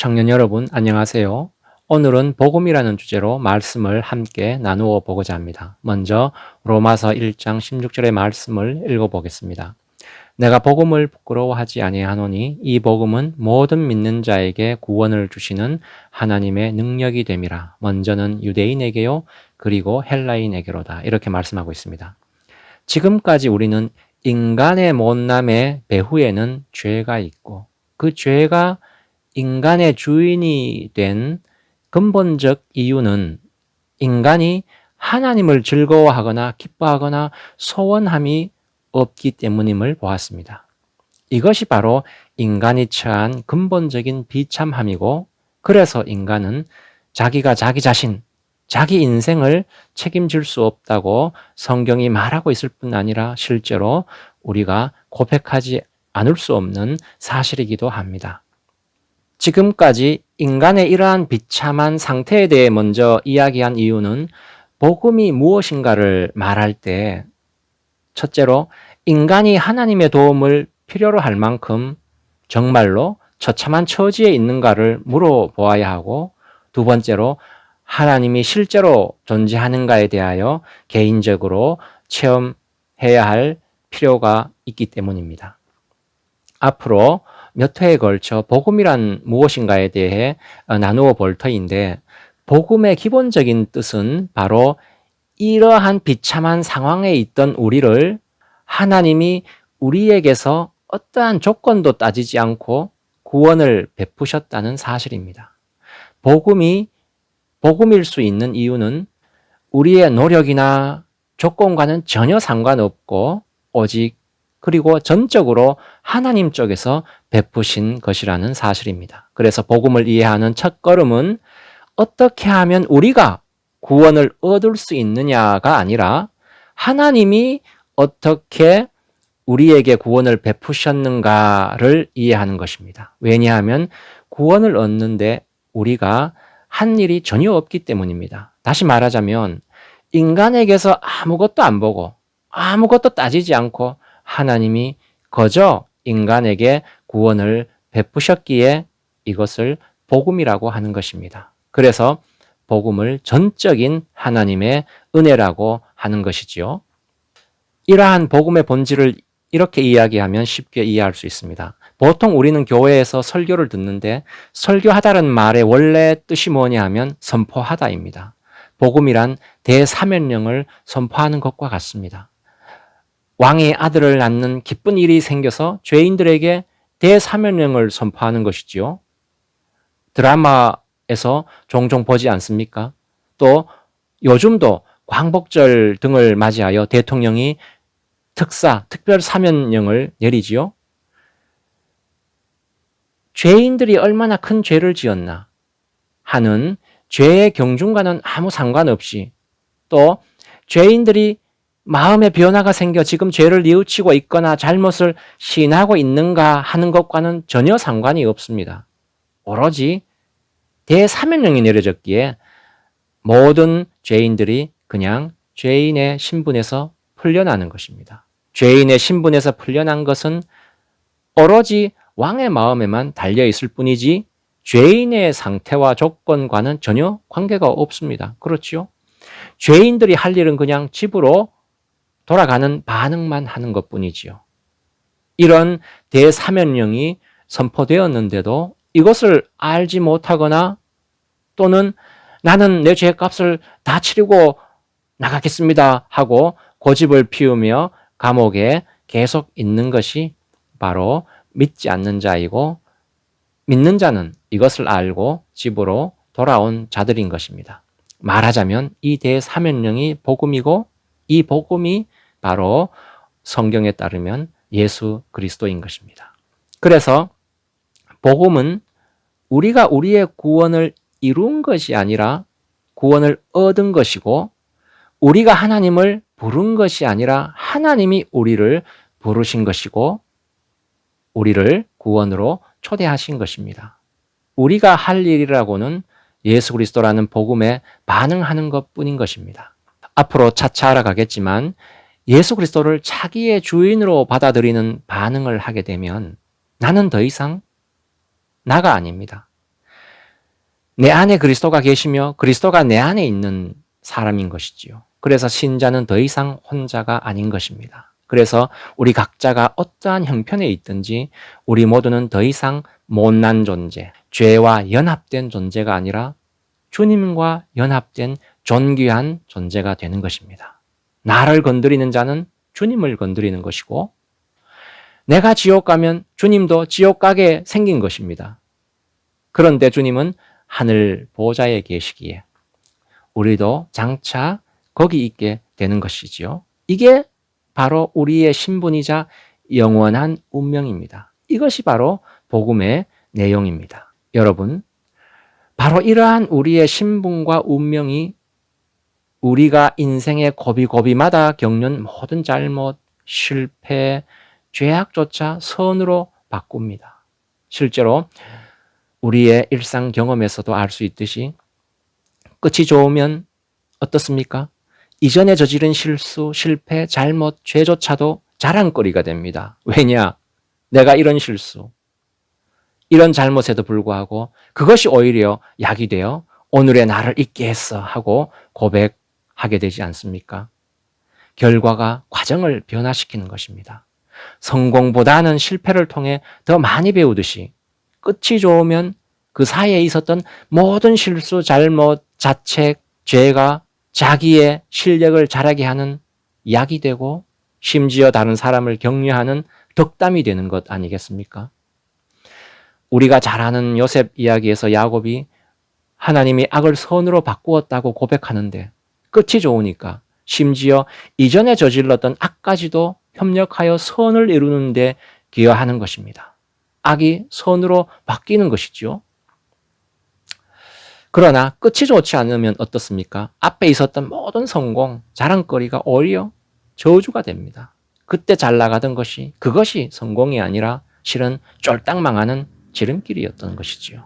청년 여러분, 안녕하세요. 오늘은 복음이라는 주제로 말씀을 함께 나누어 보고자 합니다. 먼저 로마서 1장 16절의 말씀을 읽어보겠습니다. 내가 복음을 부끄러워하지 아니하노니 이 복음은 모든 믿는 자에게 구원을 주시는 하나님의 능력이 됨이라. 먼저는 유대인에게요, 그리고 헬라인에게로다. 이렇게 말씀하고 있습니다. 지금까지 우리는 인간의 못남의 배후에는 죄가 있고 그 죄가 인간의 주인이 된 근본적 이유는 인간이 하나님을 즐거워하거나 기뻐하거나 소원함이 없기 때문임을 보았습니다. 이것이 바로 인간이 처한 근본적인 비참함이고, 그래서 인간은 자기가 자기 자신, 자기 인생을 책임질 수 없다고 성경이 말하고 있을 뿐 아니라 실제로 우리가 고백하지 않을 수 없는 사실이기도 합니다. 지금까지 인간의 이러한 비참한 상태에 대해 먼저 이야기한 이유는 복음이 무엇인가를 말할 때 첫째로 인간이 하나님의 도움을 필요로 할 만큼 정말로 처참한 처지에 있는가를 물어보아야 하고, 두 번째로 하나님이 실제로 존재하는가에 대하여 개인적으로 체험해야 할 필요가 있기 때문입니다. 앞으로 몇 회에 걸쳐 복음이란 무엇인가에 대해 나누어 볼 터인데, 복음의 기본적인 뜻은 바로 이러한 비참한 상황에 있던 우리를 하나님이 우리에게서 어떠한 조건도 따지지 않고 구원을 베푸셨다는 사실입니다. 복음일 수 있는 이유는 우리의 노력이나 조건과는 전혀 상관없고 오직 그리고 전적으로 하나님 쪽에서 베푸신 것이라는 사실입니다. 그래서 복음을 이해하는 첫걸음은 어떻게 하면 우리가 구원을 얻을 수 있느냐가 아니라 하나님이 어떻게 우리에게 구원을 베푸셨는가를 이해하는 것입니다. 왜냐하면 구원을 얻는데 우리가 한 일이 전혀 없기 때문입니다. 다시 말하자면 인간에게서 아무것도 안 보고 아무것도 따지지 않고 하나님이 거저 인간에게 구원을 베푸셨기에 이것을 복음이라고 하는 것입니다. 그래서 복음을 전적인 하나님의 은혜라고 하는 것이지요. 이러한 복음의 본질을 이렇게 이야기하면 쉽게 이해할 수 있습니다. 보통 우리는 교회에서 설교를 듣는데 설교하다는 말의 원래 뜻이 뭐냐 하면 선포하다입니다. 복음이란 대사면령을 선포하는 것과 같습니다. 왕의 아들을 낳는 기쁜 일이 생겨서 죄인들에게 대사면령을 선포하는 것이지요. 드라마에서 종종 보지 않습니까? 또 요즘도 광복절 등을 맞이하여 대통령이 특별 사면령을 내리지요. 죄인들이 얼마나 큰 죄를 지었나 하는 죄의 경중과는 아무 상관없이, 또 죄인들이 마음의 변화가 생겨 지금 죄를 뉘우치고 있거나 잘못을 시인하고 있는가 하는 것과는 전혀 상관이 없습니다. 오로지 대사면령이 내려졌기에 모든 죄인들이 그냥 죄인의 신분에서 풀려나는 것입니다. 죄인의 신분에서 풀려난 것은 오로지 왕의 마음에만 달려있을 뿐이지 죄인의 상태와 조건과는 전혀 관계가 없습니다. 그렇지요? 죄인들이 할 일은 그냥 집으로 돌아가는 반응만 하는 것뿐이지요. 이런 대사면령이 선포되었는데도 이것을 알지 못하거나 또는 나는 내 죄값을 다 치르고 나가겠습니다 하고 고집을 피우며 감옥에 계속 있는 것이 바로 믿지 않는 자이고, 믿는 자는 이것을 알고 집으로 돌아온 자들인 것입니다. 말하자면 이 대사면령이 복음이고 이 복음이 바로 성경에 따르면 예수 그리스도인 것입니다. 그래서 복음은 우리가 우리의 구원을 이룬 것이 아니라 구원을 얻은 것이고, 우리가 하나님을 부른 것이 아니라 하나님이 우리를 부르신 것이고 우리를 구원으로 초대하신 것입니다. 우리가 할 일이라고는 예수 그리스도라는 복음에 반응하는 것뿐인 것입니다. 앞으로 차차 알아가겠지만 예수 그리스도를 자기의 주인으로 받아들이는 반응을 하게 되면 나는 더 이상 나가 아닙니다. 내 안에 그리스도가 계시며 그리스도가 내 안에 있는 사람인 것이지요. 그래서 신자는 더 이상 혼자가 아닌 것입니다. 그래서 우리 각자가 어떠한 형편에 있든지 우리 모두는 더 이상 못난 존재, 죄와 연합된 존재가 아니라 주님과 연합된 존귀한 존재가 되는 것입니다. 나를 건드리는 자는 주님을 건드리는 것이고, 내가 지옥 가면 주님도 지옥 가게 생긴 것입니다. 그런데 주님은 하늘 보좌에 계시기에 우리도 장차 거기 있게 되는 것이지요. 이게 바로 우리의 신분이자 영원한 운명입니다. 이것이 바로 복음의 내용입니다. 여러분, 바로 이러한 우리의 신분과 운명이 우리가 인생의 고비고비마다 겪는 모든 잘못, 실패, 죄악조차 선으로 바꿉니다. 실제로 우리의 일상 경험에서도 알 수 있듯이 끝이 좋으면 어떻습니까? 이전에 저지른 실수, 실패, 잘못, 죄조차도 자랑거리가 됩니다. 왜냐? 내가 이런 실수, 이런 잘못에도 불구하고 그것이 오히려 약이 되어 오늘의 나를 있게 했어 하고 고백하게 되지 않습니까? 결과가 과정을 변화시키는 것입니다. 성공보다는 실패를 통해 더 많이 배우듯이 끝이 좋으면 그 사이에 있었던 모든 실수, 잘못, 자책, 죄가 자기의 실력을 자라게 하는 약이 되고 심지어 다른 사람을 격려하는 덕담이 되는 것 아니겠습니까? 우리가 잘 아는 요셉 이야기에서 야곱이 하나님이 악을 선으로 바꾸었다고 고백하는데 끝이 좋으니까 심지어 이전에 저질렀던 악까지도 협력하여 선을 이루는 데 기여하는 것입니다. 악이 선으로 바뀌는 것이죠. 그러나 끝이 좋지 않으면 어떻습니까? 앞에 있었던 모든 성공, 자랑거리가 오히려 저주가 됩니다. 그때 잘 나가던 것이 그것이 성공이 아니라 실은 쫄딱 망하는 지름길이었던 것이지요.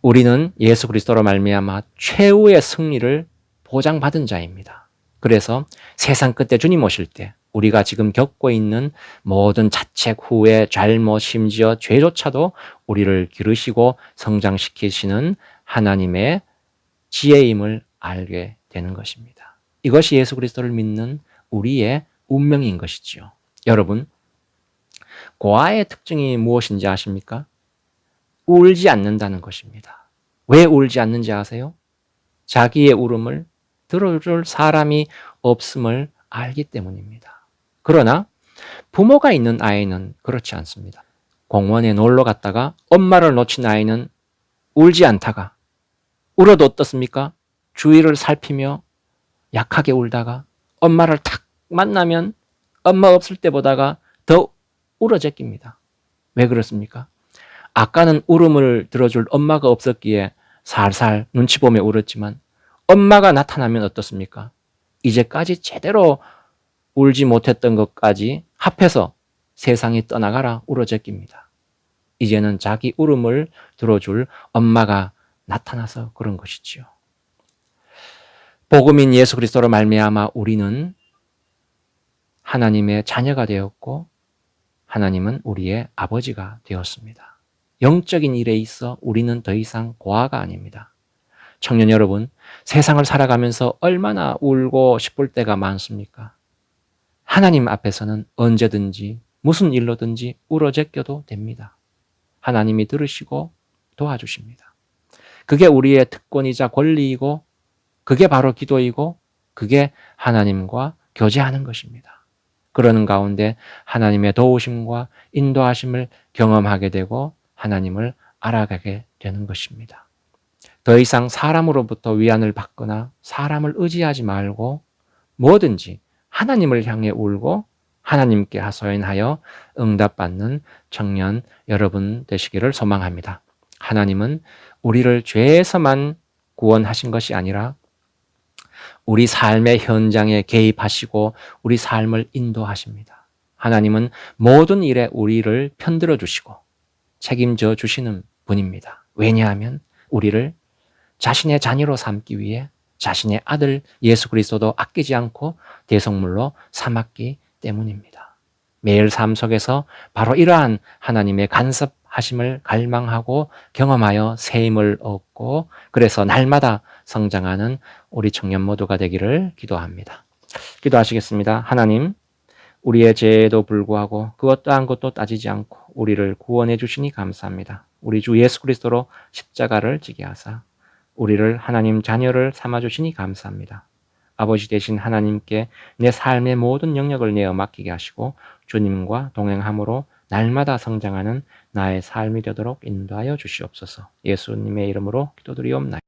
우리는 예수 그리스도로 말미암아 최후의 승리를 보장받은 자입니다. 그래서 세상 끝에 주님 오실 때 우리가 지금 겪고 있는 모든 자책, 후회, 잘못, 심지어 죄조차도 우리를 기르시고 성장시키시는 하나님의 지혜임을 알게 되는 것입니다. 이것이 예수 그리스도를 믿는 우리의 운명인 것이지요. 여러분, 고아의 특징이 무엇인지 아십니까? 울지 않는다는 것입니다. 왜 울지 않는지 아세요? 자기의 울음을 들어줄 사람이 없음을 알기 때문입니다. 그러나 부모가 있는 아이는 그렇지 않습니다. 공원에 놀러 갔다가 엄마를 놓친 아이는 울지 않다가 울어도 어떻습니까? 주위를 살피며 약하게 울다가 엄마를 탁 만나면 엄마 없을 때 보다가 더 울어제낍니다. 왜 그렇습니까? 아까는 울음을 들어줄 엄마가 없었기에 살살 눈치 보며 울었지만 엄마가 나타나면 어떻습니까? 이제까지 제대로 울지 못했던 것까지 합해서 세상이 떠나가라 울어제낍니다. 이제는 자기 울음을 들어줄 엄마가 나타나서 그런 것이지요. 복음인 예수 그리스도로 말미암아 우리는 하나님의 자녀가 되었고 하나님은 우리의 아버지가 되었습니다. 영적인 일에 있어 우리는 더 이상 고아가 아닙니다. 청년 여러분, 세상을 살아가면서 얼마나 울고 싶을 때가 많습니까? 하나님 앞에서는 언제든지 무슨 일로든지 울어제껴도 됩니다. 하나님이 들으시고 도와주십니다. 그게 우리의 특권이자 권리이고 그게 바로 기도이고 그게 하나님과 교제하는 것입니다. 그러는 가운데 하나님의 도우심과 인도하심을 경험하게 되고 하나님을 알아가게 되는 것입니다. 더 이상 사람으로부터 위안을 받거나 사람을 의지하지 말고 뭐든지 하나님을 향해 울고 하나님께 하소연하여 응답받는 청년 여러분 되시기를 소망합니다. 하나님은 우리를 죄에서만 구원하신 것이 아니라 우리 삶의 현장에 개입하시고 우리 삶을 인도하십니다. 하나님은 모든 일에 우리를 편들어 주시고 책임져 주시는 분입니다. 왜냐하면 우리를 자신의 자녀로 삼기 위해 자신의 아들 예수 그리스도도 아끼지 않고 대속물로 삼았기 때문입니다. 매일 삶 속에서 바로 이러한 하나님의 간섭하심을 갈망하고 경험하여 새 힘을 얻고 그래서 날마다 성장하는 우리 청년 모두가 되기를 기도합니다. 기도하시겠습니다. 하나님, 우리의 죄에도 불구하고 그 어떠한 것도 따지지 않고 우리를 구원해 주시니 감사합니다. 우리 주 예수 그리스도로 십자가를 지게 하사 우리를 하나님 자녀를 삼아 주시니 감사합니다. 아버지 되신 하나님께 내 삶의 모든 영역을 내어 맡기게 하시고 주님과 동행함으로 날마다 성장하는 나의 삶이 되도록 인도하여 주시옵소서. 예수님의 이름으로 기도드리옵나이다.